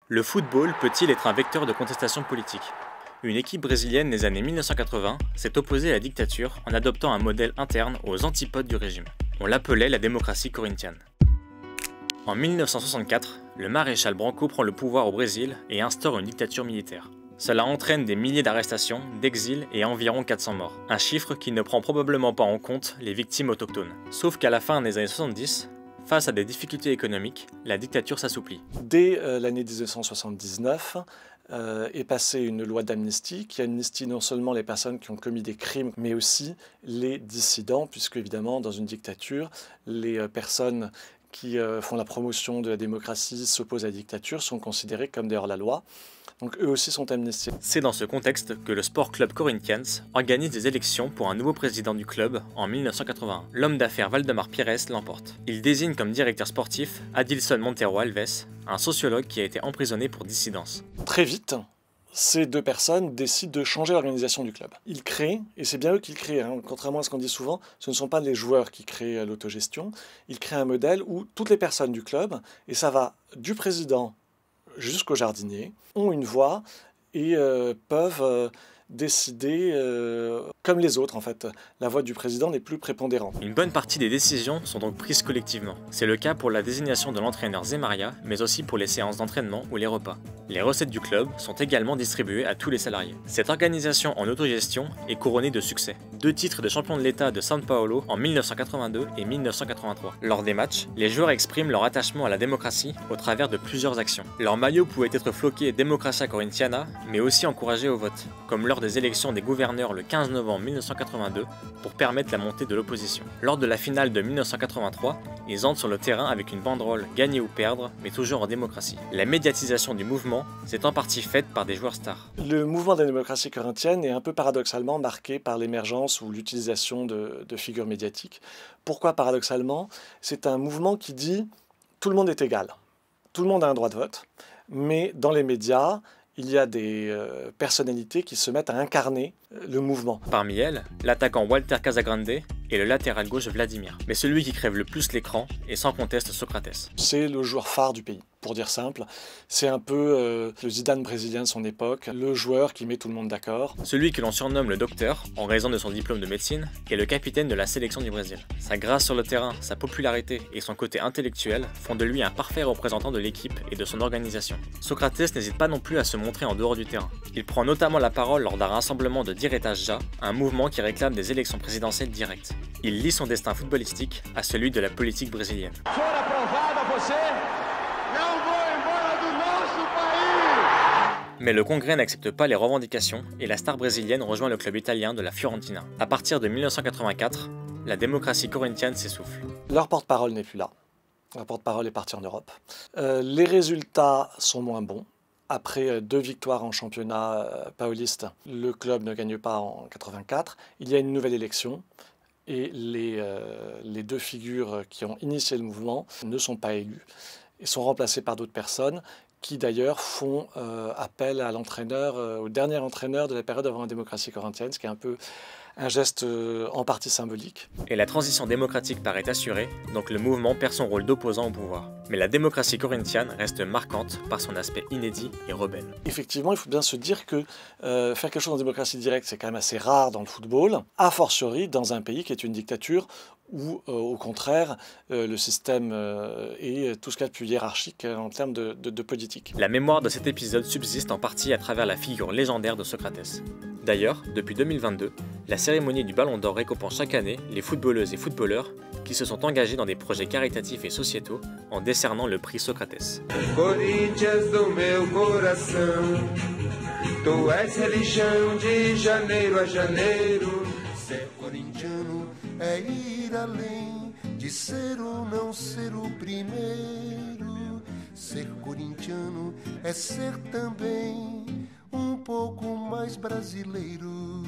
Le football peut-il être un vecteur de contestation politique? Une équipe brésilienne des années 1980 s'est opposée à la dictature en adoptant un modèle interne aux antipodes du régime. On l'appelait la démocratie corinthienne. En 1964, le maréchal Branco prend le pouvoir au Brésil et instaure une dictature militaire. Cela entraîne des milliers d'arrestations, d'exils et environ 400 morts. Un chiffre qui ne prend probablement pas en compte les victimes autochtones. Sauf qu'à la fin des années 70, face à des difficultés économiques, la dictature s'assouplit. Dès l'année 1979, est passée une loi d'amnistie qui amnistie non seulement les personnes qui ont commis des crimes, mais aussi les dissidents, puisque évidemment, dans une dictature, les personnes qui font la promotion de la démocratie, s'opposent à la dictature, sont considérées comme des hors-la-loi. Donc eux aussi sont amnistiés. C'est dans ce contexte que le Sport Club Corinthians organise des élections pour un nouveau président du club en 1981. L'homme d'affaires Valdemar Pires l'emporte. Il désigne comme directeur sportif Adilson Monteiro Alves, un sociologue qui a été emprisonné pour dissidence. Très vite, ces deux personnes décident de changer l'organisation du club. Ils créent, et c'est bien eux qui le créent, hein, contrairement à ce qu'on dit souvent, ce ne sont pas les joueurs qui créent l'autogestion, ils créent un modèle où toutes les personnes du club, et ça va du président jusqu'au jardinier, ont une voix et peuvent décider comme les autres en fait. La voix du président n'est plus prépondérante. Une bonne partie des décisions sont donc prises collectivement. C'est le cas pour la désignation de l'entraîneur Zemaria, mais aussi pour les séances d'entraînement ou les repas. Les recettes du club sont également distribuées à tous les salariés. Cette organisation en autogestion est couronnée de succès. 2 titres de champion de l'État de São Paulo en 1982 et 1983. Lors des matchs, les joueurs expriment leur attachement à la démocratie au travers de plusieurs actions. Leur maillot pouvait être floqué Democracia Corinthiana, mais aussi encouragé au vote, comme lors des élections des gouverneurs le 15 novembre 1982 pour permettre la montée de l'opposition. Lors de la finale de 1983, ils entrent sur le terrain avec une banderole « Gagner ou perdre », mais toujours en démocratie. La médiatisation du mouvement s'est en partie faite par des joueurs stars. Le mouvement de la démocratie corinthienne est un peu paradoxalement marqué par l'émergence ou l'utilisation de figures médiatiques. Pourquoi paradoxalement? C'est un mouvement qui dit « tout le monde est égal, tout le monde a un droit de vote », mais dans les médias, il y a des personnalités qui se mettent à incarner le mouvement. Parmi elles, l'attaquant Walter Casagrande et le latéral gauche Vladimir. Mais celui qui crève le plus l'écran est sans conteste Socrates. C'est le joueur phare du pays, pour dire simple. C'est un peu le Zidane brésilien de son époque, le joueur qui met tout le monde d'accord. Celui que l'on surnomme le docteur, en raison de son diplôme de médecine, est le capitaine de la sélection du Brésil. Sa grâce sur le terrain, sa popularité et son côté intellectuel font de lui un parfait représentant de l'équipe et de son organisation. Socrates n'hésite pas non plus à se montrer en dehors du terrain. Il prend notamment la parole lors d'un rassemblement de Diretas Já, un mouvement qui réclame des élections présidentielles directes. Il lie son destin footballistique à celui de la politique brésilienne. Mais le Congrès n'accepte pas les revendications et la star brésilienne rejoint le club italien de la Fiorentina. À partir de 1984, la démocratie corinthienne s'essouffle. Leur porte-parole n'est plus là. Leur porte-parole est parti en Europe. Les résultats sont moins bons. Après 2 victoires en championnat pauliste, le club ne gagne pas en 84. Il y a une nouvelle élection et les 2 figures qui ont initié le mouvement ne sont pas élues et sont remplacées par d'autres personnes qui d'ailleurs font appel à l'entraîneur, au dernier entraîneur de la période avant la démocratie corinthienne, ce qui est un peu un geste en partie symbolique. Et la transition démocratique paraît assurée, donc le mouvement perd son rôle d'opposant au pouvoir. Mais la démocratie corinthienne reste marquante par son aspect inédit et rebelle. Effectivement, il faut bien se dire que faire quelque chose en démocratie directe, c'est quand même assez rare dans le football, a fortiori dans un pays qui est une dictature où, au contraire, le système est tout ce qu'il y a de plus hiérarchique en termes de politique. La mémoire de cet épisode subsiste en partie à travers la figure légendaire de Socrates. D'ailleurs, depuis 2022, la cérémonie du Ballon d'Or récompense chaque année les footballeuses et footballeurs qui se sont engagés dans des projets caritatifs et sociétaux en décernant le prix Socrates. Corinthians do meu coração, tu és religião de janeiro a janeiro. Ser corintiano é ir além de ser ou não ser o primeiro. Ser corintiano é ser também pouco mais brasileiro.